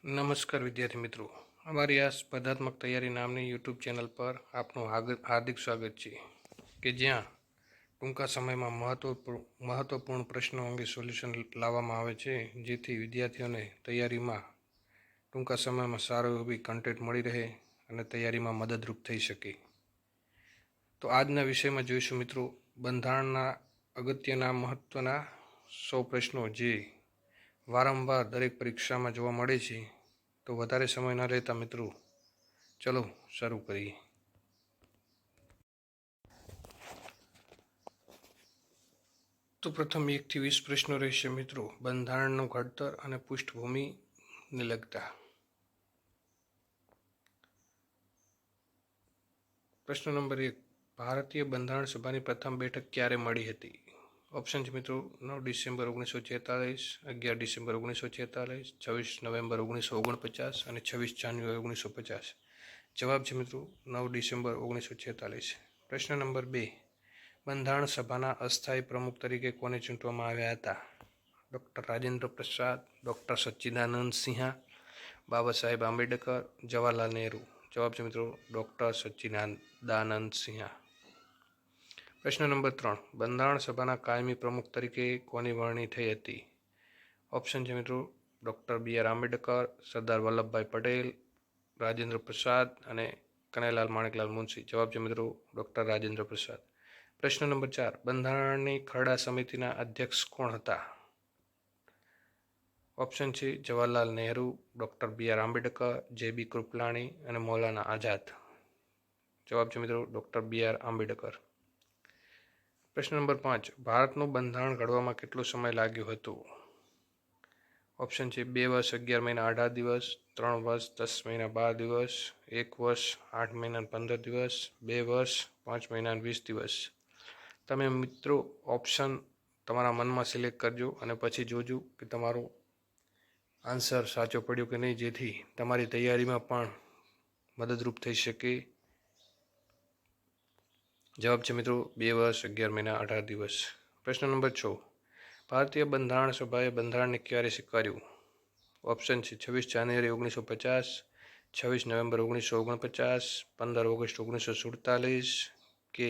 નમસ્કાર વિદ્યાર્થી મિત્રો, અમારી આ સ્પર્ધાત્મક તૈયારી નામની યુટ્યુબ ચેનલ પર આપનું હાર્દિક સ્વાગત છે કે જ્યાં ટૂંકા સમયમાં મહત્વપૂર્ણ પ્રશ્નો અંગે સોલ્યુશન લાવવામાં આવે છે, જેથી વિદ્યાર્થીઓને તૈયારીમાં ટૂંકા સમયમાં સારો એવી કન્ટેન્ટ મળી રહે અને તૈયારીમાં મદદરૂપ થઈ શકે. તો આજના વિષયમાં જોઈશું મિત્રો બંધારણના અગત્યના મહત્ત્વના 100 પ્રશ્નો જે વારંવાર દરેક પરીક્ષામાં જોવા મળે છે. તો વધારે સમય ન લેતા મિત્રો ચલો શરૂ કરીએ. તો પ્રથમ 1 થી 20 પ્રશ્નો રહેશે મિત્રો બંધારણનું ઘડતર અને પૃષ્ઠભૂમિને લગતા. પ્રશ્ન નંબર 1, ભારતીય બંધારણ સભાની પ્રથમ બેઠક ક્યારે મળી હતી? ઓપ્શન છે મિત્રો 9 ડિસેમ્બર 1946, 11 ડિસેમ્બર 1946, 26 નવેમ્બર 1949 અને 26 જાન્યુઆરી 1950. જવાબ છે મિત્રો 9 ડિસેમ્બર 1946. પ્રશ્ન નંબર 2, બંધારણ સભાના અસ્થાયી પ્રમુખ તરીકે કોને ચૂંટવામાં આવ્યા હતા? ડૉક્ટર રાજેન્દ્ર પ્રસાદ, ડૉક્ટર સચ્ચિદાનંદ સિન્હા, બાબા સાહેબ આંબેડકર, જવાહરલાલ નહેરુ. જવાબ છે મિત્રો ડૉક્ટર સચ્ચિદાનંદ સિન્હા. પ્રશ્ન નંબર 3, બંધારણ સભાના કાયમી પ્રમુખ તરીકે કોની વરણી થઈ હતી? ઓપ્શન છે મિત્રો ડૉક્ટર બી.આર. આંબેડકર, સરદાર વલ્લભભાઈ પટેલ, રાજેન્દ્ર પ્રસાદ અને કનૈયાલાલ માણેકલાલ મુનશી. જવાબ છે મિત્રો ડૉક્ટર રાજેન્દ્ર પ્રસાદ. પ્રશ્ન નંબર 4, બંધારણની ખરડા સમિતિના અધ્યક્ષ કોણ હતા? ઓપ્શન છે જવાહરલાલ નહેરુ, ડૉક્ટર બી.આર. આંબેડકર, જે.બી. કૃપલાણી અને મૌલાના આઝાદ. જવાબ છે મિત્રો ડૉક્ટર બી.આર. આંબેડકર. પ્રશ્ન નંબર 5, ભારતનું બંધારણ ઘડવામાં કેટલો સમય લાગ્યો હતો? ઓપ્શન છે 2 વર્ષ 11 મહિના 18 દિવસ, 3 વર્ષ 10 મહિના 12 દિવસ, 1 વર્ષ 8 મહિના 15 દિવસ, 2 વર્ષ 5 મહિના 20 દિવસ. તમે મિત્રો ઓપ્શન તમારા મનમાં સિલેક્ટ કરજો અને પછી જોજો કે તમારો આન્સર સાચો પડ્યો કે નહીં, જેથી તમારી તૈયારીમાં પણ મદદરૂપ થઈ શકે. જવાબ છે મિત્રો 2 વર્ષ 11 મહિના 18 દિવસ. પ્રશ્ન નંબર 6, ભારતીય બંધારણ સભાએ બંધારણને ક્યારે સ્વીકાર્યું? ઓપ્શન છે 26 જાન્યુઆરી 1950, 26 નવેમ્બર 1949, 15 ઓગસ્ટ 1947 કે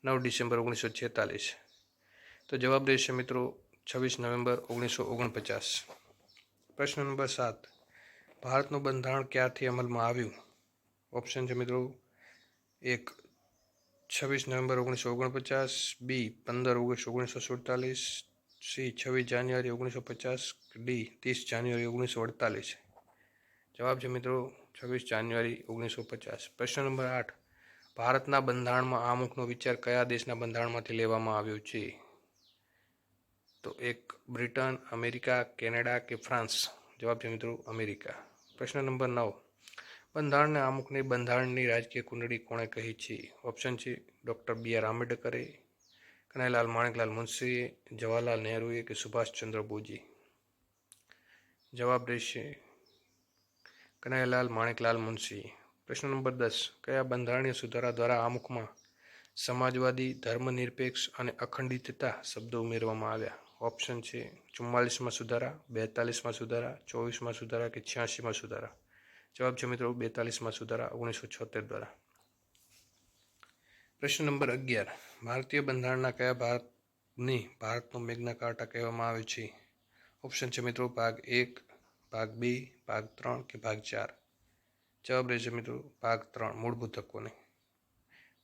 9 ડિસેમ્બર 1946. તો જવાબ રહેશે મિત્રો 26 નવેમ્બર 1949. પ્રશ્ન નંબર 7, ભારતનું બંધારણ ક્યારથી અમલમાં આવ્યું? ઓપ્શન છે મિત્રો 1 26 નવેમ્બર 1949, બી 15 ઓગસ્ટ 1947, સી 26 જાન્યુઆરી 1950, ડી 30 જાન્યુઆરી 1948. જવાબ છે મિત્રો 26 જાન્યુઆરી 1950. પ્રશ્ન નંબર 8, ભારતના બંધારણમાં આમુખનો વિચાર કયા દેશના બંધારણમાંથી લેવામાં આવ્યો છે? તો 1 બ્રિટન, અમેરિકા, કેનેડા કે ફ્રાન્સ. જવાબ છે મિત્રો અમેરિકા. પ્રશ્ન નંબર 9, બંધારણને આમુખની બંધારણની રાજકીય કુંડળી કોણે કહી છે? ઓપ્શન છે ડૉક્ટર બી.આર. આંબેડકરે, કનૈયાલાલ માણેકલાલ મુનશીએ, જવાહરલાલ નહેરુએ કે સુભાષચંદ્ર બોઝે. જવાબ રહેશે કનૈયાલાલ માણેકલાલ મુનશી. પ્રશ્ન નંબર 10, કયા બંધારણીય સુધારા દ્વારા આમુખમાં સમાજવાદી, ધર્મનિરપેક્ષ અને અખંડિતતા શબ્દો ઉમેરવામાં આવ્યા? ઓપ્શન છે 44માં સુધારા, 42માં સુધારા, 24માં સુધારા કે 86માં સુધારા. જવાબ છે મિત્રો 42માં સુધારા 1976 દ્વારા. પ્રશ્ન નંબર 11, ભારતીય બંધારણના કયા ભાગને ભારતનો મેગ્ના કાર્ટા કહેવામાં આવે છે? ઓપ્શન છે મિત્રો ભાગ 1, ભાગ 2, ભાગ 3 કે ભાગ 4. જવાબ રહેશે મિત્રો ભાગ 3, મૂળભૂત હકોને.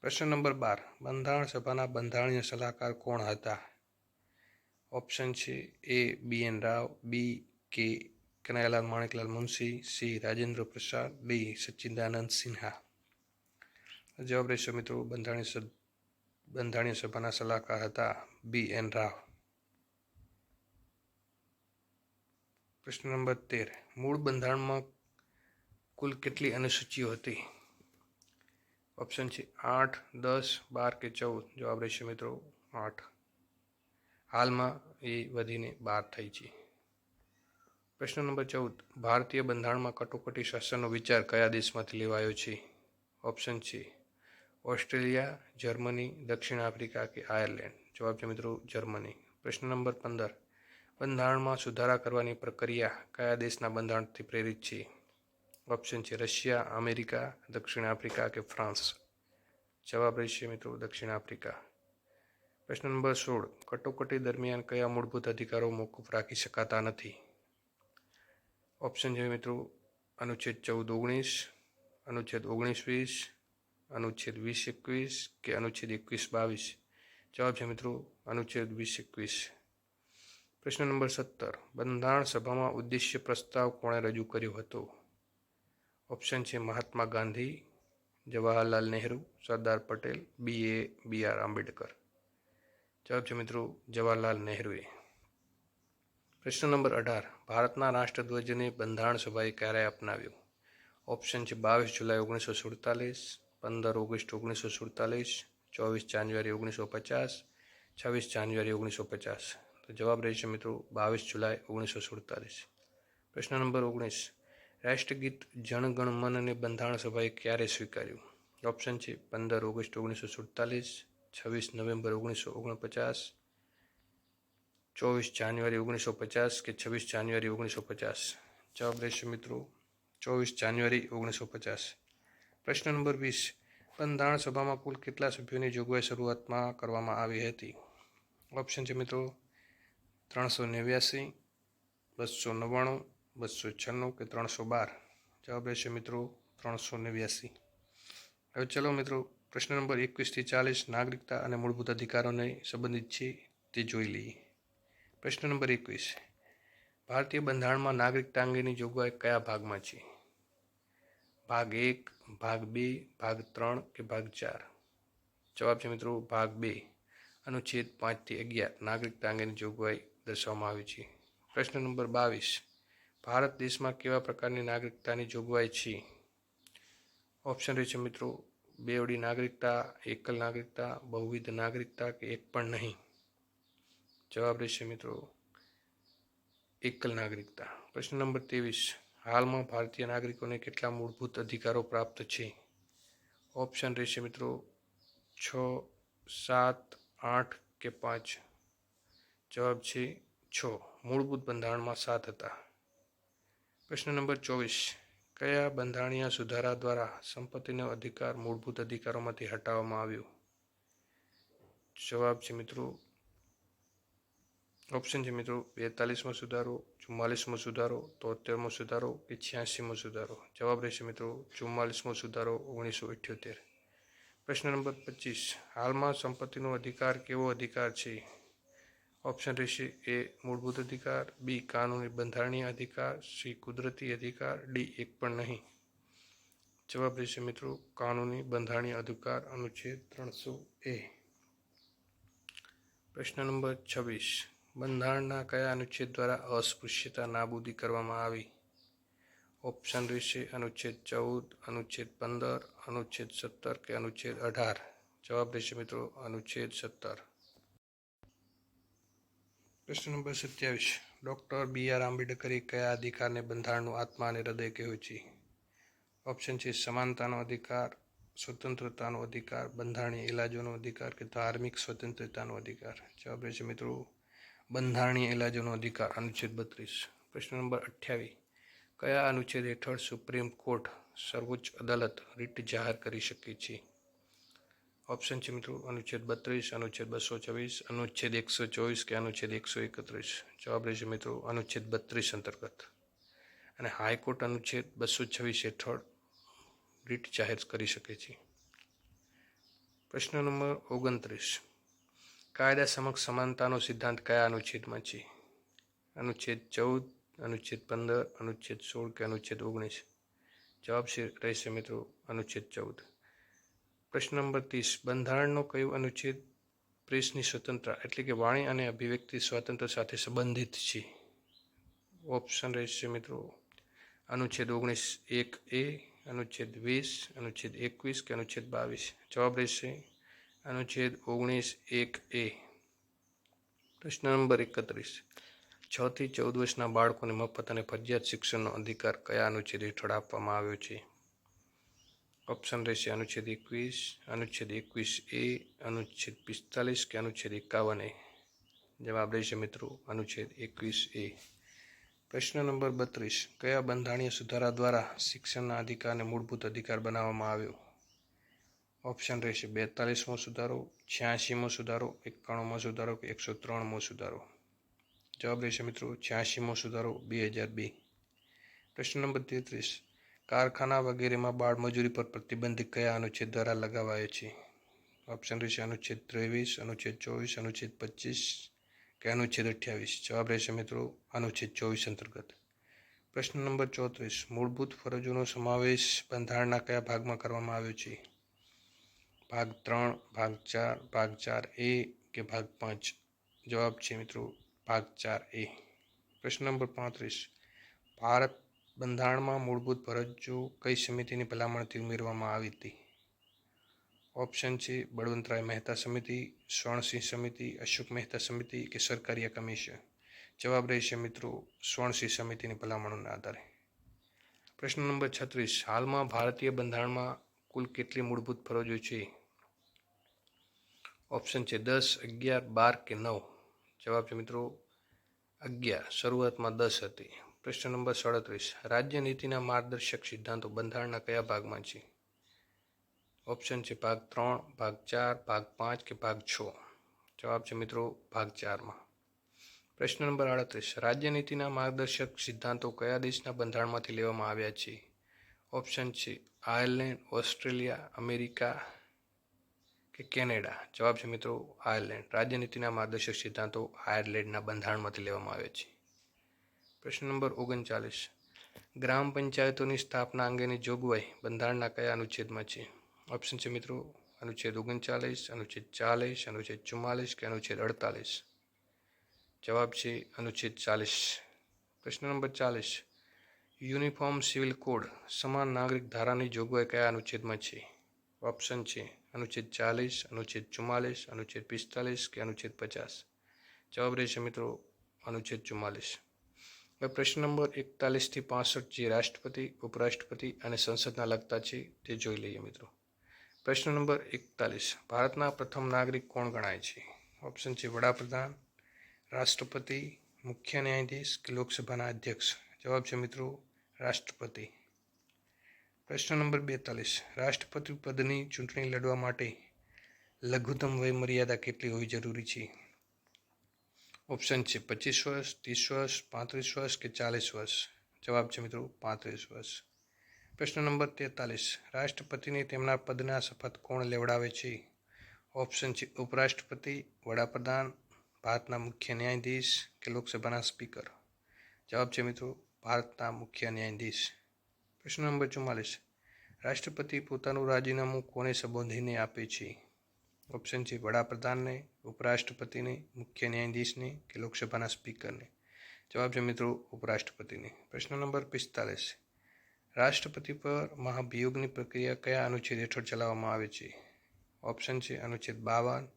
પ્રશ્ન નંબર 12, બંધારણ સભાના બંધારણીય સલાહકાર કોણ હતા? ઓપ્શન છે એ બી.એન. રાવ, બી કે કનૈયાલાલ માણેકલાલ મુનશી, સી રાજેન્દ્ર પ્રસાદ, ડી સચ્ચિદાનંદ સિન્હા. જવાબ રહેશે મિત્રો બંધારણીય સભાના સલાહકાર હતા બી.એન. રાવ. પ્રશ્ન નંબર 13, મૂળ બંધારણમાં કુલ કેટલી અનુસૂચિઓ હતી? ઓપ્શન છે 8, 10, 12 કે 14. જવાબ રહેશે મિત્રો 8. હાલમાં એ વધીને 12 થઈ છે. પ્રશ્ન નંબર 14, ભારતીય બંધારણમાં કટોકટી શાસનનો વિચાર કયા દેશમાંથી લેવાયો છે? ઓપ્શન છે ઓસ્ટ્રેલિયા, જર્મની, દક્ષિણ આફ્રિકા કે આયર્લેન્ડ. જવાબ છે મિત્રો જર્મની. પ્રશ્ન નંબર 15, બંધારણમાં સુધારા કરવાની પ્રક્રિયા કયા દેશના બંધારણથી પ્રેરિત છે? ઓપ્શન છે રશિયા, અમેરિકા, દક્ષિણ આફ્રિકા કે ફ્રાન્સ. જવાબ રહેશે મિત્રો દક્ષિણ આફ્રિકા. પ્રશ્ન નંબર 16. કટોકટી દરમિયાન કયા મૂળભૂત અધિકારો મોકૂફ રાખી શકાતા નથી? ઓપ્શન છે મિત્રો અનુચ્છેદ 14-19, અનુચ્છેદ 19-20, અનુચ્છેદ 20-21 કે અનુચ્છેદ 21-22. જવાબ છે મિત્રો અનુચ્છેદ 20-21. પ્રશ્ન નંબર 17. બંધારણ સભામાં ઉદ્દેશ્ય પ્રસ્તાવ કોણે રજૂ કર્યો હતો? ઓપ્શન છે મહાત્મા ગાંધી, જવાહરલાલ નહેરુ, સરદાર પટેલ, બી.આર. આંબેડકર. જવાબ છે મિત્રો જવાહરલાલ નહેરુએ. પ્રશ્ન નંબર 18. ભારતના રાષ્ટ્રધ્વજને બંધારણ સભાએ ક્યારે અપનાવ્યો? ઓપ્શન છે 22 જુલાઈ 1947, 15 ઓગસ્ટ 1947, 24 જાન્યુઆરી 1950, 26 જાન્યુઆરી 1950. તો જવાબ રહેશે મિત્રો 22 જુલાઈ 1947. પ્રશ્ન નંબર 19. રાષ્ટ્રગીત જન ગણ મનને બંધારણ સભાએ ક્યારે સ્વીકાર્યું? ઓપ્શન છે 15 ઓગસ્ટ 1947, 26 નવેમ્બર 1949, 24 જાન્યુઆરી 1950 કે 26 જાન્યુઆરી 1950. જવાબ રહેશે મિત્રો 24 જાન્યુઆરી 1950. પ્રશ્ન નંબર 20. બંધારણ સભામાં કુલ કેટલા સભ્યોની જોગવાઈ શરૂઆતમાં કરવામાં આવી હતી? ઓપ્શન છે મિત્રો 389, 299, 296 કે 312. જવાબ રહેશે મિત્રો 389. હવે ચલો મિત્રો પ્રશ્ન નંબર 21 થી 40 નાગરિકતા અને મૂળભૂત અધિકારોને સંબંધિત છે તે જોઈ લઈએ. પ્રશ્ન નંબર 21. ભારતીય બંધારણમાં નાગરિકતા અંગેની જોગવાઈ કયા ભાગમાં છે? ભાગ 1, ભાગ 2, ભાગ 3 કે ભાગ 4? જવાબ છે મિત્રો ભાગ 2. અનુચ્છેદ 5 થી 11 નાગરિકતા અંગેની જોગવાઈ દર્શાવવામાં આવી છે. પ્રશ્ન નંબર 22. ભારત દેશમાં કેવા પ્રકારની નાગરિકતાની જોગવાઈ છે? ઓપ્શન રહેશે મિત્રો બેવડી નાગરિકતા, એકલ નાગરિકતા, બહુવિધ નાગરિકતા કે એક પણ નહીં. જવાબ રહેશે મિત્રો એકલ નાગરિકતા. પ્રશ્ન નંબર 23. હાલમાં ભારતીય નાગરિકોને કેટલા મૂળભૂત અધિકારો પ્રાપ્ત છે? ઓપ્શન રહેશે મિત્રો 6, 7, 8 કે 5. જવાબ છે 6. મૂળભૂત બંધારણમાં 7 હતા. પ્રશ્ન નંબર 24. કયા બંધારણીય સુધારા દ્વારા સંપત્તિનો અધિકાર મૂળભૂત અધિકારોમાંથી હટાવવામાં આવ્યો? જવાબ છે મિત્રો ઓપ્શન છે મિત્રો 42મો સુધારો, 44મો સુધારો, 73મો સુધારો કે 86મો સુધારો. જવાબ રહેશે મિત્રો 44મો સુધારો 1978. પ્રશ્ન નંબર 25. હાલમાં સંપત્તિનો અધિકાર કેવો અધિકાર છે? ઓપ્શન રહેશે એ મૂળભૂત અધિકાર, બી કાનૂની બંધારણીય અધિકાર, સી કુદરતી અધિકાર, ડી એક પણ નહીં. જવાબ રહેશે મિત્રો કાનૂની બંધારણીય અધિકાર અનુચ્છેદ 300A. પ્રશ્ન નંબર 26. બંધારણના કયા અનુચ્છેદ દ્વારા અસ્પૃશ્યતા નાબૂદી કરવામાં આવી? ઓપ્શન રહેશે અનુચ્છેદ 14, અનુચ્છેદ 15, અનુચ્છેદ 17 કે અનુચ્છેદ 18. જવાબ રહેશે મિત્રો અનુચ્છેદ 17. પ્રશ્ન નંબર 27. ડૉક્ટર બી.આર. આંબેડકરે કયા અધિકારને બંધારણનું આત્મા અને હૃદય કહ્યું છે? ઓપ્શન છે સમાનતાનો અધિકાર, સ્વતંત્રતાનો અધિકાર, બંધારણીય ઇલાજોનો અધિકાર કે ધાર્મિક સ્વતંત્રતાનો અધિકાર. જવાબ રહેશે મિત્રો બંધારણીય ઇલાજોનો અધિકાર અનુચ્છેદ 32. પ્રશ્ન નંબર 28. કયા અનુચ્છેદ હેઠળ સુપ્રીમ કોર્ટ સર્વોચ્ચ અદાલત રીટ જાહેર કરી શકે છે? ઓપ્શન છે મિત્રો અનુચ્છેદ 32, અનુચ્છેદ 224, અનુચ્છેદ 124 કે અનુચ્છેદ 131. જવાબ રહેશે મિત્રો અનુચ્છેદ 32 અંતર્ગત. અને હાઈકોર્ટ અનુચ્છેદ 226 હેઠળ રીટ જાહેર કરી શકે છે. પ્રશ્ન નંબર 29. કાયદા સમક્ષ સમાનતાનો સિદ્ધાંત કયા અનુચ્છેદમાં છે? અનુચ્છેદ 14, અનુચ્છેદ 15, અનુચ્છેદ 16 કે અનુચ્છેદ 19. જવાબ રહેશે મિત્રો અનુચ્છેદ 14. પ્રશ્ન નંબર 30. બંધારણનો કયો અનુચ્છેદ પ્રેસની સ્વતંત્રતા એટલે કે વાણી અને અભિવ્યક્તિ સ્વાતંત્ર્ય સાથે સંબંધિત છે? ઓપ્શન રહેશે મિત્રો અનુચ્છેદ 19(1)A, અનુચ્છેદ 20, અનુચ્છેદ 21 કે અનુચ્છેદ 22. જવાબ રહેશે અનુચ્છેદ 19(1)A. પ્રશ્ન નંબર 31. 6 થી 14 વર્ષના બાળકોને મફત અને ફરજિયાત શિક્ષણનો અધિકાર કયા અનુચ્છેદ હેઠળ આપવામાં આવ્યો છે? ઓપ્શન રહેશે અનુચ્છેદ 21, અનુચ્છેદ 21A, અનુચ્છેદ 45 કે અનુચ્છેદ 51A. જવાબ રહેશે મિત્રો અનુચ્છેદ 21A. પ્રશ્ન નંબર 32. કયા બંધારણીય સુધારા દ્વારા શિક્ષણના અધિકારને મૂળભૂત અધિકાર બનાવવામાં આવ્યો? ઓપ્શન રહેશે 42મો સુધારો, 86મો સુધારો, 91મો સુધારો કે 103મો સુધારો. જવાબ રહેશે મિત્રો 86મો સુધારો 2002. પ્રશ્ન નંબર 33. કારખાના વગેરેમાં બાળમજૂરી પર પ્રતિબંધ કયા અનુચ્છેદ દ્વારા લગાવાયો છે? ઓપ્શન રહેશે અનુચ્છેદ 23, અનુચ્છેદ 24, અનુચ્છેદ 25 કે અનુચ્છેદ 28. જવાબ રહેશે મિત્રો અનુચ્છેદ 24 અંતર્ગત. પ્રશ્ન નંબર 34. મૂળભૂત ફરજોનો સમાવેશ બંધારણના કયા ભાગમાં કરવામાં આવ્યો છે? ભાગ 3, ભાગ 4, ભાગ 4A કે ભાગ 5? જવાબ છે મિત્રો ભાગ 4A. પ્રશ્ન નંબર 35. ભારત બંધારણમાં મૂળભૂત ફરજો કઈ સમિતિની ભલામણથી ઉમેરવામાં આવી હતી? ઓપ્શન છે બળવંતરાય મહેતા સમિતિ, સ્વર્ણસિંહ સમિતિ, અશોક મહેતા સમિતિ કે સરકારિયા કમિશન. જવાબ રહેશે મિત્રો સ્વર્ણસિંહ સમિતિની ભલામણોના આધારે. પ્રશ્ન નંબર 36. હાલમાં ભારતીય બંધારણમાં કુલ કેટલી મૂળભૂત ફરજો છે? ઓપ્શન છે 10, 11, 12 કે 9. જવાબ છે મિત્રો 11. શરૂઆતમાં 10 હતી. પ્રશ્ન નંબર 37. રાજ્ય નીતિના માર્ગદર્શક સિદ્ધાંતો બંધારણના કયા ભાગમાં છે? ઓપ્શન છે ભાગ 3, ભાગ 4, ભાગ 5 કે ભાગ 6. જવાબ છે મિત્રો ભાગ 4માં. પ્રશ્ન નંબર 38. રાજ્ય નીતિના માર્ગદર્શક સિદ્ધાંતો કયા દેશના બંધારણમાંથી લેવામાં આવ્યા છે? ઓપ્શન છે આયર્લેન્ડ, ઓસ્ટ્રેલિયા, અમેરિકા કે કેનેડા. જવાબ છે મિત્રો આયર્લેન્ડ. રાજ્ય નીતિના માર્ગદર્શક સિદ્ધાંતો આયર્લેન્ડના બંધારણમાંથી લેવામાં આવ્યા છે. પ્રશ્ન નંબર 39. ગ્રામ પંચાયતોની સ્થાપના અંગેની જોગવાઈ બંધારણના કયા અનુચ્છેદમાં છે? ઓપ્શન છે મિત્રો અનુચ્છેદ 39, અનુચ્છેદ 40, અનુચ્છેદ 44 કે અનુચ્છેદ 48. જવાબ છે અનુચ્છેદ 40. પ્રશ્ન નંબર 40. યુનિફોર્મ સિવિલ કોડ સમાન નાગરિક ધારાની જોગવાઈ કયા અનુચ્છેદમાં છે? ઓપ્શન છે અનુચ્છેદ 40, અનુચ્છેદ 44, અનુચ્છેદ 45 કે અનુચ્છેદ 50. જવાબ રહેશે મિત્રો અનુચ્છેદ 44. હવે પ્રશ્ન નંબર 41 થી 65 જે રાષ્ટ્રપતિ, ઉપરાષ્ટ્રપતિ અને સંસદના લગતા છે તે જોઈ લઈએ મિત્રો. પ્રશ્ન નંબર 41. ભારતના પ્રથમ નાગરિક કોણ ગણાય છે? ઓપ્શન છે વડાપ્રધાન, રાષ્ટ્રપતિ, મુખ્ય ન્યાયાધીશ કે લોકસભાના અધ્યક્ષ. જવાબ છે મિત્રો રાષ્ટ્રપતિ. પ્રશ્ન નંબર 42. રાષ્ટ્રપતિ પદની ચૂંટણી લડવા માટે લઘુત્તમ વય મર્યાદા કેટલી હોવી જરૂરી છે? ઓપ્શન છે 25 વર્ષ, 30 વર્ષ, 35 વર્ષ કે 40 વર્ષ. જવાબ છે મિત્રો 35 વર્ષ. પ્રશ્ન નંબર 43. રાષ્ટ્રપતિને તેમના પદના શપથ કોણ લેવડાવે છે? ઓપ્શન છે ઉપરાષ્ટ્રપતિ, વડાપ્રધાન, ભારતના મુખ્ય ન્યાયાધીશ કે લોકસભાના સ્પીકર. જવાબ છે મિત્રો ભારતના મુખ્ય ન્યાયાધીશ. પ્રશ્ન નંબર 44. રાષ્ટ્રપતિ પોતાનું રાજીનામું કોને સંબોધીને આપે છે? ઓપ્શન છે વડાપ્રધાનને, ઉપરાષ્ટ્રપતિને, મુખ્ય ન્યાયાધીશને કે લોકસભાના સ્પીકરને. જવાબ છે મિત્રો ઉપરાષ્ટ્રપતિને. પ્રશ્ન નંબર 45. રાષ્ટ્રપતિ પર મહાભિયોગની પ્રક્રિયા કયા અનુચ્છેદ હેઠળ ચલાવવામાં આવે છે? ઓપ્શન છે અનુચ્છેદ 52,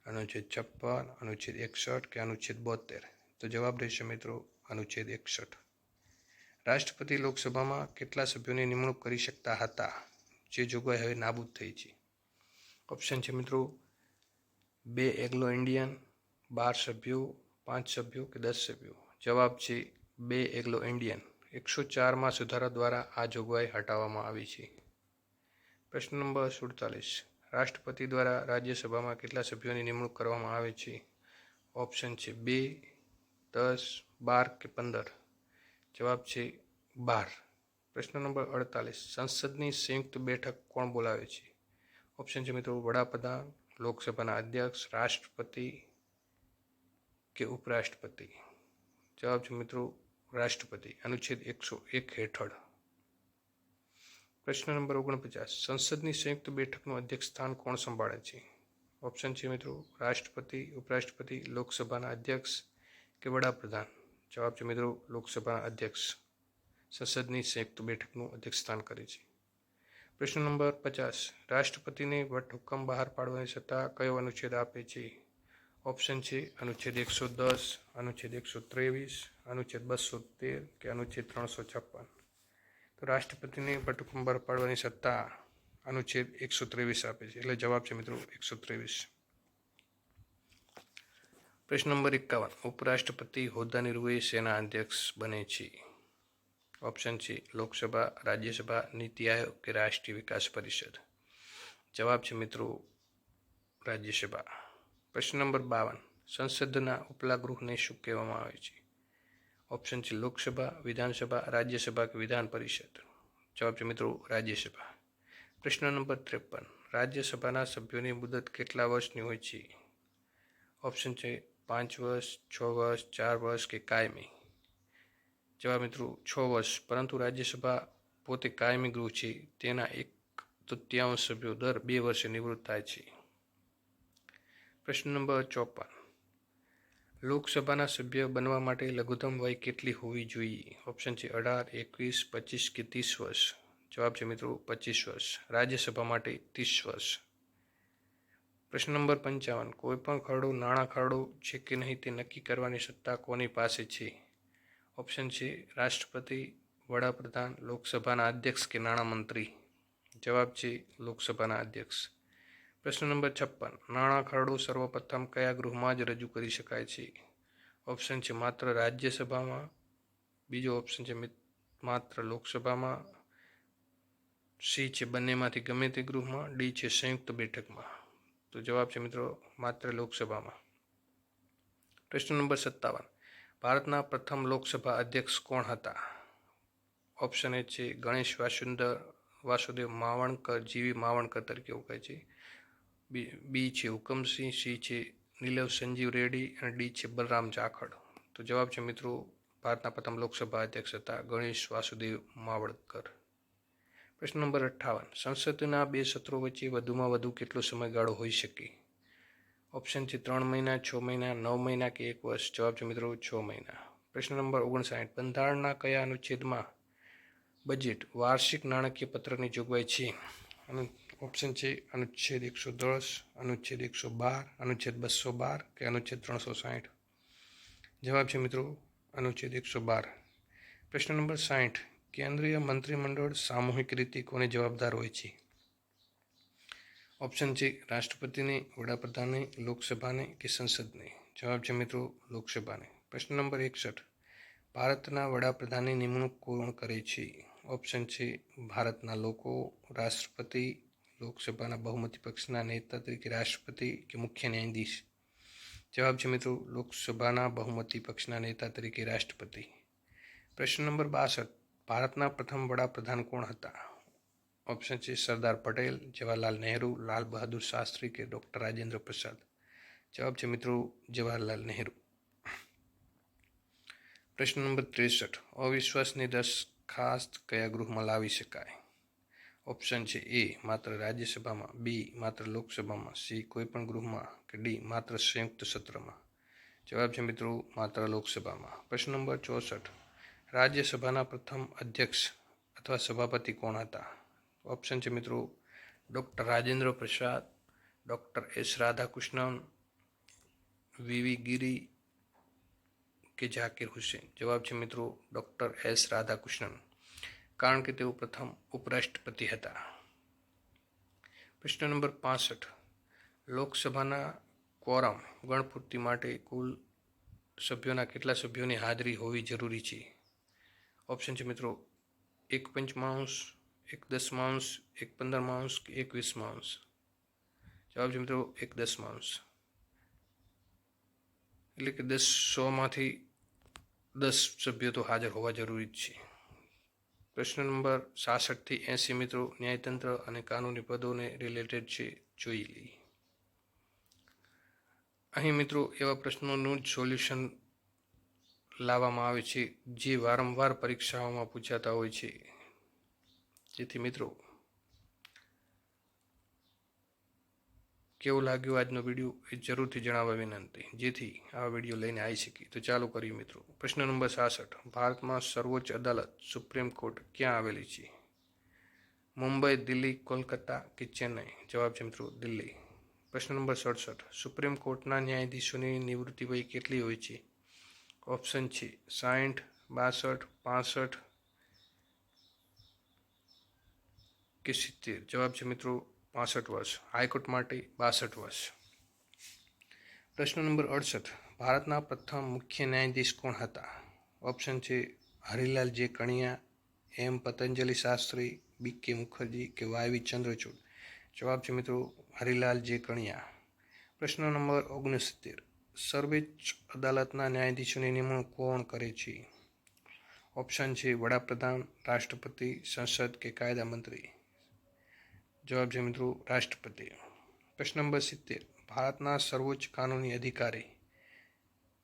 અનુચ્છેદ 56, અનુચ્છેદ 61 કે અનુચ્છેદ 72. તો જવાબ રહેશે મિત્રો અનુચ્છેદ 61. રાષ્ટ્રપતિ લોકસભામાં કેટલા સભ્યોની નિમણૂક કરી શકતા હતા? જે જોગવાઈ હવે નાબૂદ થઈ છે. ઓપ્શન છે મિત્રો 2 એંગ્લો ઇન્ડિયન, 12 સભ્યો, 5 સભ્યો કે 10 સભ્યો. જવાબ છે 2 એંગ્લો ઇન્ડિયન. 104માં સુધારા દ્વારા આ જોગવાઈ હટાવવામાં આવી છે. પ્રશ્ન નંબર 47. રાષ્ટ્રપતિ દ્વારા રાજ્યસભામાં કેટલા સભ્યોની નિમણૂક કરવામાં આવે છે? ઓપ્શન છે 2, 10, 12 કે 15. જવાબ છે 12. પ્રશ્ન નંબર 48. સંસદની સંયુક્ત બેઠક કોણ બોલાવે છે? ઓપ્શન છે મિત્રો વડાપ્રધાન, લોકસભાના અધ્યક્ષ, રાષ્ટ્રપતિ કે ઉપરાષ્ટ્રપતિ. જવાબ છે મિત્રો રાષ્ટ્રપતિ. અનુચ્છેદ 101 હેઠળ. પ્રશ્ન નંબર 49. સંસદની સંયુક્ત બેઠકનું અધ્યક્ષ સ્થાન કોણ સંભાળે છે? ઓપ્શન છે મિત્રો રાષ્ટ્રપતિ, ઉપરાષ્ટ્રપતિ, લોકસભાના અધ્યક્ષ કે વડાપ્રધાન. જવાબ છે મિત્રો લોકસભાના અધ્યક્ષ સંસદની સંયુક્ત બેઠકનું અધ્યક્ષ સ્થાન કરે છે. પ્રશ્ન નંબર 50. રાષ્ટ્રપતિને વટહુકમ બહાર પાડવાની સત્તા કયો અનુચ્છેદ આપે છે? ઓપ્શન છે અનુચ્છેદ 110, અનુચ્છેદ 123, અનુચ્છેદ 213 કે અનુચ્છેદ 356. તો રાષ્ટ્રપતિને વટહુકમ બહાર પાડવાની સત્તા અનુચ્છેદ 123 આપે છે. એટલે જવાબ છે મિત્રો 123. પ્રશ્ન નંબર 51. ઉપરાષ્ટ્રપતિ હોદ્દાની રૂએ સેના અધ્યક્ષ બને છે? ઓપ્શન છે લોકસભા, રાજ્યસભા, નીતિ આયોગ કે રાષ્ટ્રીય વિકાસ પરિષદ. જવાબ છે મિત્રો રાજ્યસભા. પ્રશ્ન નંબર 52. સંસદના ઉપલા ગૃહને શું કહેવામાં આવે છે? ઓપ્શન છે લોકસભા, વિધાનસભા, રાજ્યસભા કે વિધાન પરિષદ. જવાબ છે મિત્રો રાજ્યસભા. પ્રશ્ન નંબર 53. રાજ્યસભાના સભ્યોની મુદત કેટલા વર્ષની હોય છે? ઓપ્શન છે 5 વર્ષ, 6 વર્ષ, 4 વર્ષ કે કાયમી. જવાબ મિત્રો 6 વર્ષ. પરંતુ રાજ્યસભા પોતે કાયમી ગૃહ છે. તેના 1/3 સભ્યો દર 2 વર્ષે નિવૃત્ત થાય છે. પ્રશ્ન નંબર 54. લોકસભાના સભ્ય બનવા માટે લઘુત્તમ વય કેટલી હોવી જોઈએ? ઓપ્શન છે 18, 21, 25 કે 30 વર્ષ. જવાબ છે મિત્રો 25 વર્ષ. રાજ્યસભા માટે 30 વર્ષ. પ્રશ્ન નંબર 55. કોઈપણ ખરડો નાણાં ખરડો છે કે નહીં તે નક્કી કરવાની સત્તા કોની પાસે છે? ઓપ્શન છે રાષ્ટ્રપતિ, વડાપ્રધાન, લોકસભાના અધ્યક્ષ કે નાણામંત્રી. જવાબ છે લોકસભાના અધ્યક્ષ. પ્રશ્ન નંબર 56. નાણાં ખરડો સર્વપ્રથમ કયા ગૃહમાં જ રજૂ કરી શકાય છે? ઓપ્શન છે માત્ર રાજ્યસભામાં. બીજો ઓપ્શન છે માત્ર લોકસભામાં. સી છે બંનેમાંથી ગમે તે ગૃહમાં. ડી છે સંયુક્ત બેઠકમાં. તો જવાબ છે મિત્રો માત્ર લોકસભામાં. પ્રશ્ન નંબર 57. ભારતના પ્રથમ લોકસભા અધ્યક્ષ કોણ હતા? ઓપ્શન એ છે ગણેશ વાસુદેવ માવણકર, જીવી માવણકર તરીકે ઓળખાય છે. બી છે હુકમસિંહ, સી છે નીલવ સંજીવ રેડ્ડી અને ડી છે બલરામ જાખડ. તો જવાબ છે મિત્રો ભારતના પ્રથમ લોકસભા અધ્યક્ષ હતા ગણેશ વાસુદેવ માવળકર. પ્રશ્ન નંબર 58. સંસદના 2 સત્રો વચ્ચે વધુમાં વધુ કેટલો સમયગાળો હોઈ શકે? ઓપ્શન છે 3 મહિના, 6 મહિના, 9 મહિના કે 1 વર્ષ. જવાબ છે મિત્રો 6 મહિના. પ્રશ્ન નંબર 59. બંધારણના કયા અનુચ્છેદમાં બજેટ વાર્ષિક નાણાકીય પત્રકની જોગવાઈ છે? ઓપ્શન છે અનુચ્છેદ 110, અનુચ્છેદ 112, અનુચ્છેદ 212 કે અનુચ્છેદ 360. જવાબ છે મિત્રો અનુચ્છેદ 112. પ્રશ્ન નંબર 60. કેન્દ્રીય મંત્રીમંડળ સામૂહિક રીતે કોને જવાબદાર હોય છે? ઓપ્શન છે રાષ્ટ્રપતિને, વડાપ્રધાનને, લોકસભાને કે સંસદને. જવાબ છે મિત્રો લોકસભાને. પ્રશ્ન નંબર 61. ભારતના વડાપ્રધાનની નિમણૂક કોણ કરે છે? ઓપ્શન છે ભારતના લોકો, રાષ્ટ્રપતિ, લોકસભાના બહુમતી પક્ષના નેતા તરીકે રાષ્ટ્રપતિ કે મુખ્ય ન્યાયાધીશ. જવાબ છે મિત્રો લોકસભાના બહુમતી પક્ષના નેતા તરીકે રાષ્ટ્રપતિ. પ્રશ્ન નંબર 62. ભારતના પ્રથમ વડાપ્રધાન કોણ હતા? ઓપ્શન છે સરદાર પટેલ, જવાહરલાલ નહેરુ, લાલ બહાદુર શાસ્ત્રી કે ડૉક્ટર રાજેન્દ્ર પ્રસાદ. જવાબ છે મિત્રો જવાહરલાલ નહેરુ. પ્રશ્ન નંબર 63. અવિશ્વાસની દરખાસ્ત કયા ગૃહમાં લાવી શકાય? ઓપ્શન છે એ માત્ર રાજ્યસભામાં, બી માત્ર લોકસભામાં, સી કોઈપણ ગૃહમાં કે ડી માત્ર સંયુક્ત સત્રમાં. જવાબ છે મિત્રો માત્ર લોકસભામાં. પ્રશ્ન નંબર 64. રાજ્યસભાના પ્રથમ અધ્યક્ષ અથવા સભાપતિ કોણ હતા? ઓપ્શન છે મિત્રો doctor Rajendra Prasad, doctor S Radhakrishnan, VV ગિરી કે ઝાકિર હુસેન. જવાબ છે મિત્રો ડૉક્ટર એસ રાધાકૃષ્ણન, કારણ કે તેઓ પ્રથમ ઉપરાષ્ટ્રપતિ હતા. પ્રશ્ન નંબર 65. લોકસભાના ક્વોરમ ગણપૂર્તિ માટે કુલ સભ્યોના કેટલા સભ્યોની હાજરી હોવી જરૂરી છે? ઓપ્શન છે મિત્રો 1 પંચમાંશ, 1 દસમાંશ, 1 15માંશ કે 1 20માંશ. જવાબ છે મિત્રો 1 દસમાંશ. એટલે કે 100માંથી 10 સભ્યો તો હાજર હોવા જરૂરી જ છે. પ્રશ્ન નંબર 66 થી 80 મિત્રો ન્યાયતંત્ર અને કાનૂની પદોને રિલેટેડ છે, જોઈ લઈએ. અહીં મિત્રો એવા પ્રશ્નોનું જ સોલ્યુશન લાવવામાં આવે છે જે વારંવાર પરીક્ષાઓમાં પૂછાતા હોય છે. જેથી મિત્રો કેવો લાગ્યો આજનો વિડીયો એ જરૂરથી જણાવવા વિનંતી, જેથી આ વિડીયો લઈને આવી શકીએ. તો ચાલો કરીએ મિત્રો. પ્રશ્ન નંબર 66. ભારતમાં સર્વોચ્ચ અદાલત સુપ્રીમ કોર્ટ ક્યાં આવેલી છે? મુંબઈ, દિલ્હી, કોલકાતા કે ચેન્નઈ. જવાબ છે મિત્રો દિલ્હી. પ્રશ્ન નંબર 67. સુપ્રીમ કોર્ટના ન્યાયાધીશોની નિવૃત્તિ વય કેટલી હોય છે? ઓપ્શન છે 60, 62, 65 કે 70. જવાબ છે મિત્રો 65 વર્ષ. હાઈકોર્ટ માટે 62 વર્ષ. પ્રશ્ન નંબર 68. ભારતના પ્રથમ મુખ્ય ન્યાયાધીશ કોણ હતા? ઓપ્શન છે હરિલાલ જે કણિયા, એમ પતંજલિ શાસ્ત્રી, બી કે મુખર્જી કે વાયવી ચંદ્રચૂડ. જવાબ છે મિત્રો હરિલાલ જે કણિયા. પ્રશ્ન નંબર 69. સર્વોચ્ચ અદાલતના ન્યાયાધીશોની નિમણૂક કોણ કરે છે? ઓપ્શન છે વડાપ્રધાન, રાષ્ટ્રપતિ, સંસદ કે કાયદા મંત્રી. જવાબ છે મિત્રો રાષ્ટ્રપતિ. પ્રશ્ન નંબર 70. ભારતના સર્વોચ્ચ કાનૂની અધિકારી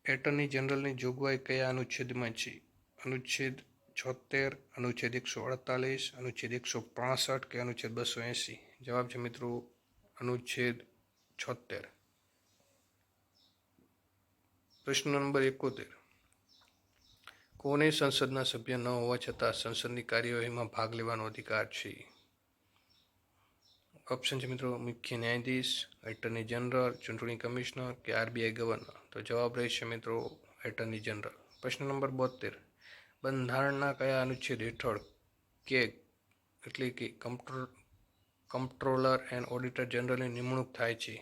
એટર્ની જનરલની જોગવાઈ કયા અનુચ્છેદમાં છે? અનુચ્છેદ 76, અનુચ્છેદ 148, અનુચ્છેદ 165 કે અનુચ્છેદ 280. જવાબ છે મિત્રો અનુચ્છેદ 76. પ્રશ્ન નંબર 71. કોને સંસદના સભ્ય ન હોવા છતાં સંસદની કાર્યવાહીમાં ભાગ લેવાનો અધિકાર છે? ઓપ્શન છે મિત્રો મુખ્ય ન્યાયાધીશ, એટર્ની જનરલ, ચૂંટણી કમિશનર કે આરબીઆઈ ગવર્નર. તો જવાબ રહેશે મિત્રો એટર્ની જનરલ. પ્રશ્ન નંબર 72. બંધારણના કયા અનુચ્છેદ હેઠળ કેગ એટલે કે કમ્પ્ટ્રોલર એન્ડ ઓડિટર જનરલની નિમણૂક થાય છે?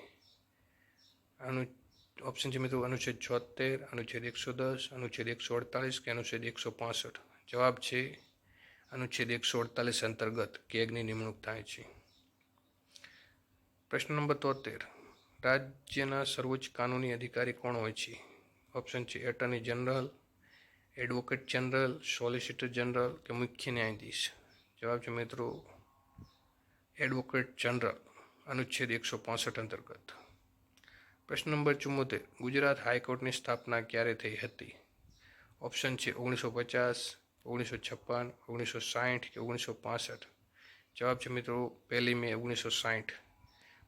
ઓપ્શન છે મિત્રો અનુચ્છેદ 76, અનુચ્છેદ 110, અનુચ્છેદ 148 કે અનુચ્છેદ 165. જવાબ છે અનુચ્છેદ 148 અંતર્ગત કેગની નિમણૂક થાય છે. પ્રશ્ન નંબર 73. રાજ્યના સર્વોચ્ચ કાનૂની અધિકારી કોણ હોય છે? ઓપ્શન છે attorney general, advocate general, solicitor general કે મુખ્ય ન્યાયાધીશ. જવાબ છે મિત્રો એડવોકેટ જનરલ, અનુચ્છેદ 165 અંતર્ગત. પ્રશ્ન નંબર 74. ગુજરાત હાઈકોર્ટની સ્થાપના ક્યારે થઈ હતી? ઓપ્શન છે 1950, 1956, 1960 કે 1965. જવાબ છે મિત્રો 1 મે 1960.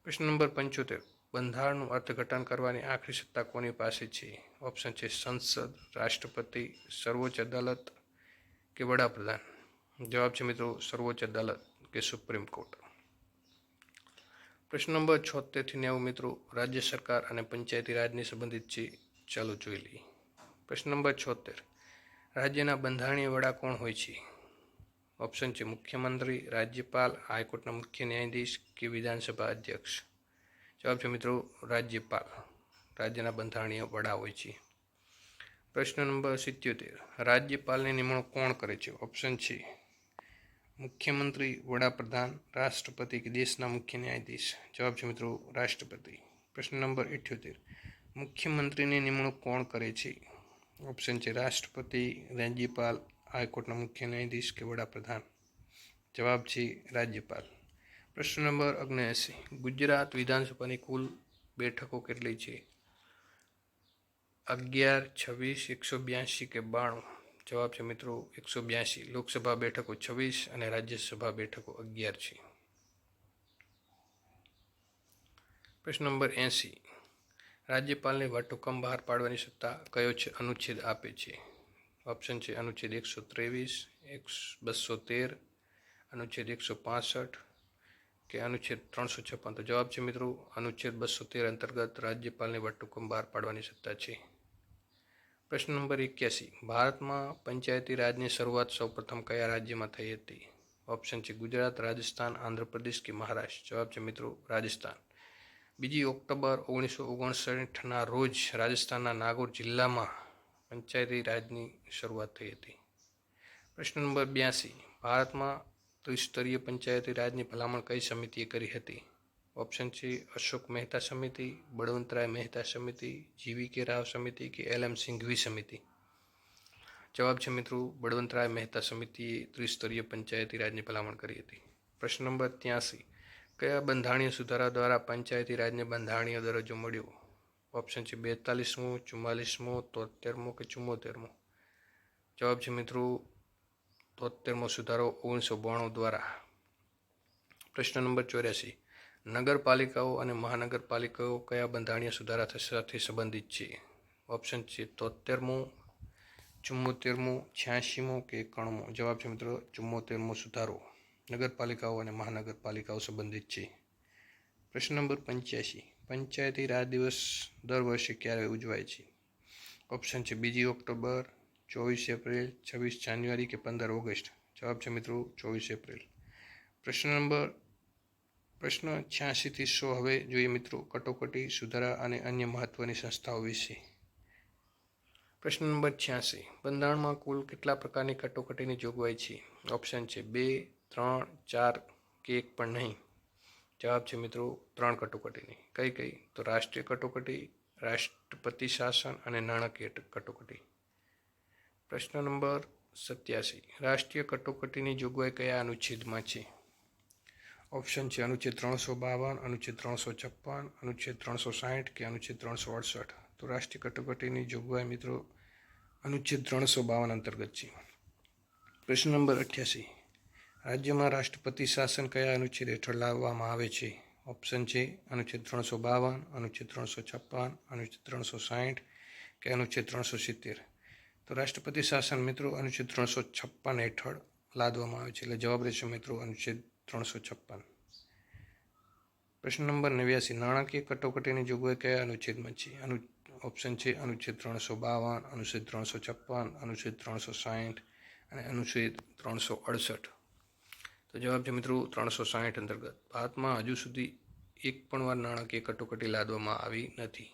પ્રશ્ન નંબર 75. બંધારણનું અર્થઘટન કરવાની આખરી સત્તા કોની પાસે છે? ઓપ્શન છે સંસદ, રાષ્ટ્રપતિ, સર્વોચ્ચ અદાલત કે વડાપ્રધાન. જવાબ છે મિત્રો સર્વોચ્ચ અદાલત કે સુપ્રીમ કોર્ટ. પ્રશ્ન નંબર 76 થી 90 મિત્રો રાજ્ય સરકાર અને પંચાયતી રાજની સંબંધિત છે. ચાલો જોઈ લઈએ. પ્રશ્ન નંબર 76. રાજ્યના બંધારણીય વડા કોણ હોય છે? ઓપ્શન છે મુખ્યમંત્રી, રાજ્યપાલ, હાઈકોર્ટના મુખ્ય ન્યાયાધીશ કે વિધાનસભા અધ્યક્ષ. જવાબ છે મિત્રો રાજ્યપાલ, રાજ્યના બંધારણીય વડા હોય છે. પ્રશ્ન નંબર 77. રાજ્યપાલની નિમણૂક કોણ કરે છે? ઓપ્શન છે મુખ્યમંત્રી, વડાપ્રધાન, રાષ્ટ્રપતિ કે દેશના મુખ્ય ન્યાયાધીશ. જવાબ છે મિત્રો રાષ્ટ્રપતિ. પ્રશ્ન નંબર 78. મુખ્યમંત્રીની નિમણૂક કોણ કરે છે? ઓપ્શન છે રાષ્ટ્રપતિ, રાજ્યપાલ, હાઈકોર્ટના મુખ્ય ન્યાયાધીશ કે વડાપ્રધાન. જવાબ છે રાજ્યપાલ. પ્રશ્ન નંબર 79. ગુજરાત વિધાનસભાની કુલ બેઠકો કેટલી છે? 11, 26, 182 કે 92. જવાબ છે મિત્રો 182. લોકસભા બેઠકો 26 અને રાજ્યસભા બેઠકો 11 છે. પ્રશ્ન નંબર 80. રાજ્યપાલને વટહુકમ બહાર પાડવાની સત્તા કયો છે અનુચ્છેદ આપે છે? ઓપ્શન છે અનુચ્છેદ 123, 213, અનુચ્છેદ 165 કે અનુચ્છેદ 356. તો જવાબ છે મિત્રો અનુચ્છેદ 213 અંતર્ગત રાજ્યપાલને વટહુકમ બહાર પાડવાની સત્તા છે. પ્રશ્ન નંબર 81. ભારતમાં પંચાયતી રાજની શરૂઆત સૌપ્રથમ કયા રાજ્યમાં થઈ હતી? ઓપ્શન છે ગુજરાત, રાજસ્થાન, આંધ્રપ્રદેશ કે મહારાષ્ટ્ર. જવાબ છે મિત્રો રાજસ્થાન. 2 ઓક્ટોબર 1959ના રોજ રાજસ્થાનના નાગૌર જિલ્લામાં પંચાયતી રાજની શરૂઆત થઈ હતી. પ્રશ્ન નંબર 82. ભારતમાં ત્રિસ્તરીય પંચાયતી રાજની ભલામણ કઈ સમિતિએ કરી હતી? ઓપ્શન છે અશોક મહેતા સમિતિ, બળવંતરાય મહેતા સમિતિ, જીવી કે રાવ સમિતિ કે LM સિંઘવી સમિતિ. જવાબ છે મિત્રો બળવંતરાય મહેતા સમિતિએ ત્રિસ્તરીય પંચાયતી રાજની ભલામણ કરી હતી. પ્રશ્ન નંબર 83. કયા બંધારણીય સુધારા દ્વારા પંચાયતી રાજને બંધારણીય દરજ્જો મળ્યો? ઓપ્શન છે 42મો, 44મો, 73મો કે 74મો. જવાબ છે મિત્રો 73મો સુધારો 1992 દ્વારા. પ્રશ્ન નંબર 84. નગરપાલિકાઓ અને મહાનગરપાલિકાઓ કયા બંધારણીય સુધારા સાથે સંબંધિત છે? ઓપ્શન છે 73મો, 74મો, 86મો કે 91મો. જવાબ છે મિત્રો 74મો સુધારો. નગરપાલિકાઓ અને મહાનગરપાલિકાઓ સંબંધિત છે. પ્રશ્ન નંબર 85. પંચાયતી રાજ દિવસ દર વર્ષે ક્યારે ઉજવાય છે? ઓપ્શન છે 2 ઓક્ટોબર, 24 એપ્રિલ, 26 જાન્યુઆરી કે 15 ઓગસ્ટ. જવાબ છે મિત્રો 24 એપ્રિલ. પ્રશ્ન 86 થી 100 હવે જોઈએ મિત્રો કટોકટી, સુધારા અને અન્ય મહત્વની સંસ્થાઓ વિશે. પ્રશ્ન નંબર 86. બંધારણમાં કુલ કેટલા પ્રકારની કટોકટીની જોગવાઈ છે? ઓપ્શન છે 2, 3, 4 કે 1 પણ નહીં. જવાબ છે મિત્રો 3 કટોકટીની. કઈ કઈ? તો રાષ્ટ્રીય કટોકટી, રાષ્ટ્રપતિ શાસન અને નાણાકીય કટોકટી. પ્રશ્ન નંબર 87. રાષ્ટ્રીય કટોકટીની જોગવાઈ કયા અનુચ્છેદમાં છે? ઓપ્શન છે અનુચ્છેદ 352, અનુચ્છેદ 356, અનુચ્છેદ 360 કે અનુચ્છેદ 368. તો રાષ્ટ્રીય કટોકટીની જોગવાઈ મિત્રો અનુચ્છેદ 352 અંતર્ગત છે. પ્રશ્ન નંબર 88. રાજ્યમાં રાષ્ટ્રપતિ શાસન કયા અનુચ્છેદ હેઠળ લાવવામાં આવે છે? ઓપ્શન છે અનુચ્છેદ 352, અનુચ્છેદ 356, અનુચ્છેદ 360 કે અનુચ્છેદ 370. તો રાષ્ટ્રપતિ શાસન મિત્રો અનુચ્છેદ 356 હેઠળ લાદવામાં આવે છે. એટલે જવાબ રહેશે મિત્રો અનુચ્છેદ 356. પ્રશ્ન નંબર 89. નાણાકીય કટોકટીની જોગવાઈ કયા અનુચ્છેદમાં છે? ઓપ્શન છે અનુચ્છેદ 352, અનુચ્છેદ 356, અનુચ્છેદ 360 અને અનુચ્છેદ 368. તો જવાબ છે મિત્રો 360 અંતર્ગત. ભારતમાં હજુ સુધી એક પણ વાર નાણાકીય કટોકટી લાદવામાં આવી નથી.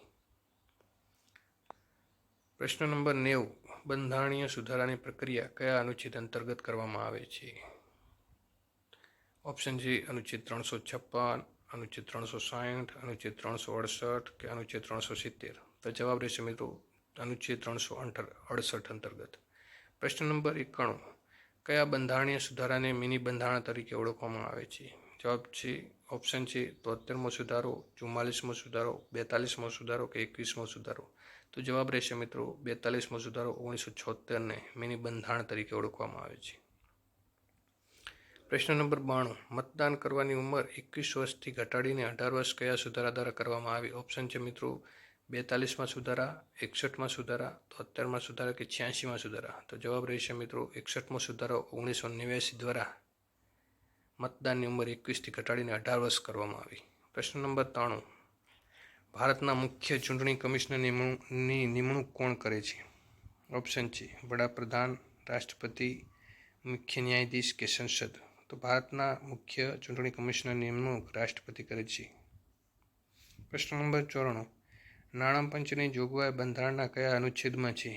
પ્રશ્ન નંબર 90. બંધારણીય સુધારાની પ્રક્રિયા કયા અનુચ્છેદ અંતર્ગત કરવામાં આવે છે? ઓપ્શન છે અનુચ્છેદ 356, અનુચ્છેદ 360, અનુચ્છેદ 368 કે અનુચ્છેદ 370. તો જવાબ રહેશે મિત્રો અનુચ્છેદ 368 અંતર્ગત. પ્રશ્ન નંબર 91. કયા બંધારણીય સુધારાને મિની બંધારણ તરીકે ઓળખવામાં આવે છે? જવાબ છે ઓપ્શન છે 73મો સુધારો, 44મો સુધારો, 42મો સુધારો કે 21મો સુધારો. તો જવાબ રહેશે મિત્રો 42મો સુધારો 1976ને મિની બંધારણ તરીકે ઓળખવામાં આવે છે. પ્રશ્ન નંબર 92. મતદાન કરવાની ઉંમર 21 વર્ષથી ઘટાડીને 18 વર્ષ કયા સુધારા દ્વારા કરવામાં આવી? ઓપ્શન છે મિત્રો 42માં સુધારા, 61માં સુધારા, 73માં સુધારા કે 86માં સુધારા. તો જવાબ રહેશે મિત્રો 61મો સુધારો 1989 દ્વારા મતદાનની ઉંમર 21થી ઘટાડીને 18 વર્ષ કરવામાં આવી. પ્રશ્ન નંબર 93. ભારતના મુખ્ય ચૂંટણી કમિશનરની નિમણૂક કોણ કરે છે? ઓપ્શન છે વડાપ્રધાન, રાષ્ટ્રપતિ, મુખ્ય ન્યાયાધીશ કે સંસદ. તો ભારતના મુખ્ય ચૂંટણી કમિશનરની નિમણૂક રાષ્ટ્રપતિ કરે છે. પ્રશ્ન નંબર 94. નાણાં પંચની જોગવાઈ બંધારણના કયા અનુચ્છેદમાં છે?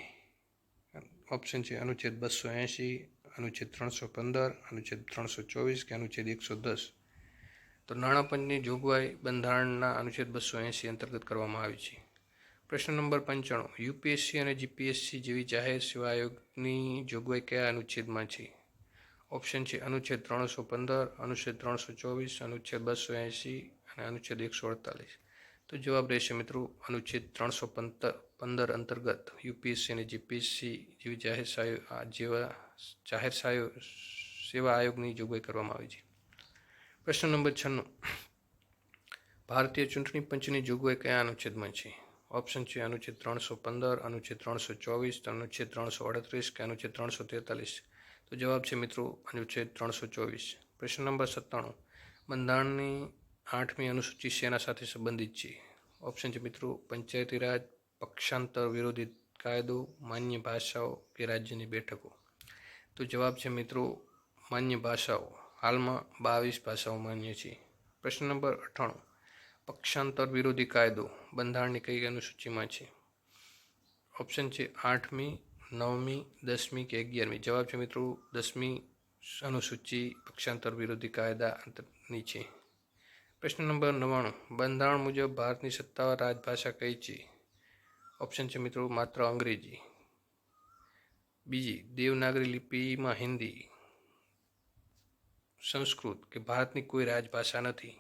ઓપ્શન છે અનુચ્છેદ 280, અનુચ્છેદ 315, અનુચ્છેદ 324 કે અનુચ્છેદ 110. તો નાણાં પંચની જોગવાઈ બંધારણના અનુચ્છેદ 280 અંતર્ગત કરવામાં આવી છે. પ્રશ્ન નંબર 95. યુપીએસસી અને જીપીએસસી જેવી જાહેર સેવા આયોગની જોગવાઈ કયા અનુચ્છેદમાં છે? ઓપ્શન છે અનુચ્છેદ 315, અનુચ્છેદ 324, અનુચ્છેદ 280 અને અનુચ્છેદ 148. તો જવાબ રહેશે મિત્રો અનુચ્છેદ 315 અંતર્ગત યુપીએસસી અને જીપીએસસી જેવી જાહેર સેવા આયોગની જોગવાઈ કરવામાં આવી છે. પ્રશ્ન નંબર 96. ભારતીય ચૂંટણી પંચની જોગવાઈ કયા અનુચ્છેદમાં છે? ઓપ્શન છે અનુચ્છેદ 315, અનુચ્છેદ 324, અનુચ્છેદ 338 કે અનુચ્છેદ 343. તો જવાબ છે મિત્રો અનુચ્છેદ 324. પ્રશ્ન નંબર 97. બંધારણની 8મી અનુસૂચિ શેના સાથે સંબંધિત છે? ઓપ્શન છે મિત્રો પંચાયતી રાજ, પક્ષાંતર વિરોધી કાયદો, માન્ય ભાષાઓ કે રાજ્યની બેઠકો. તો જવાબ છે મિત્રો માન્ય ભાષાઓ. હાલમાં 22 ભાષાઓ માન્ય છે. પ્રશ્ન નંબર 98. પક્ષાંતર વિરોધી કાયદો બંધારણની કઈ અનુસૂચિમાં છે? ઓપ્શન છે 8મી, 9મી, 10મી કે 11મી. જવાબ છે મિત્રો 10મી અનુસૂચિ પક્ષાંતર વિરોધી કાયદાની છે. પ્રશ્ન નંબર 99. બંધારણ મુજબ ભારતની સત્તાવાર રાજભાષા કઈ છે? ઓપ્શન છે મિત્રો માત્ર અંગ્રેજી. બીજી દેવનાગરી લિપિમાં હિન્દી, સંસ્કૃત કે ભારતની કોઈ રાજભાષા નથી.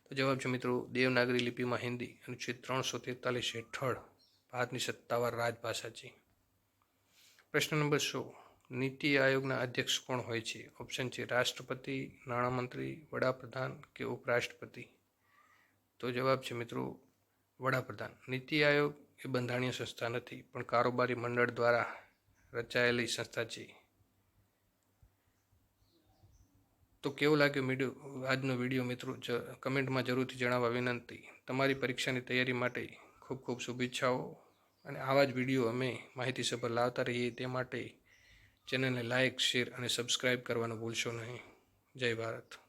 તો જવાબ છે મિત્રો દેવનાગરી લિપિમાં હિન્દી અનુચ્છેદ 343 હેઠળ ભારતની સત્તાવાર રાજભાષા છે. પ્રશ્ન નંબર 100. નીતિ આયોગના અધ્યક્ષ કોણ હોય છે? ઓપ્શન છે રાષ્ટ્રપતિ, નાણામંત્રી, વડાપ્રધાન કે ઉપરાષ્ટ્રપતિ. તો જવાબ છે મિત્રો વડાપ્રધાન. નીતિ આયોગ એ બંધારણીય સંસ્થા નથી પણ કારોબારી મંડળ દ્વારા રચાયેલી સંસ્થા છે. તો કેવો લાગ્યો આજનો વિડીયો મિત્રો કમેન્ટમાં જરૂરથી જણાવવા વિનંતી. તમારી પરીક્ષાની તૈયારી માટે ખૂબ ખૂબ શુભેચ્છાઓ. અને આવા જ વિડીયો અમે માહિતીસભર લાવતા રહીએ તે માટે ચેનલને લાઇક, શેર અને સબસ્ક્રાઈબ કરવાનું ભૂલશો નહીં. જય ભારત.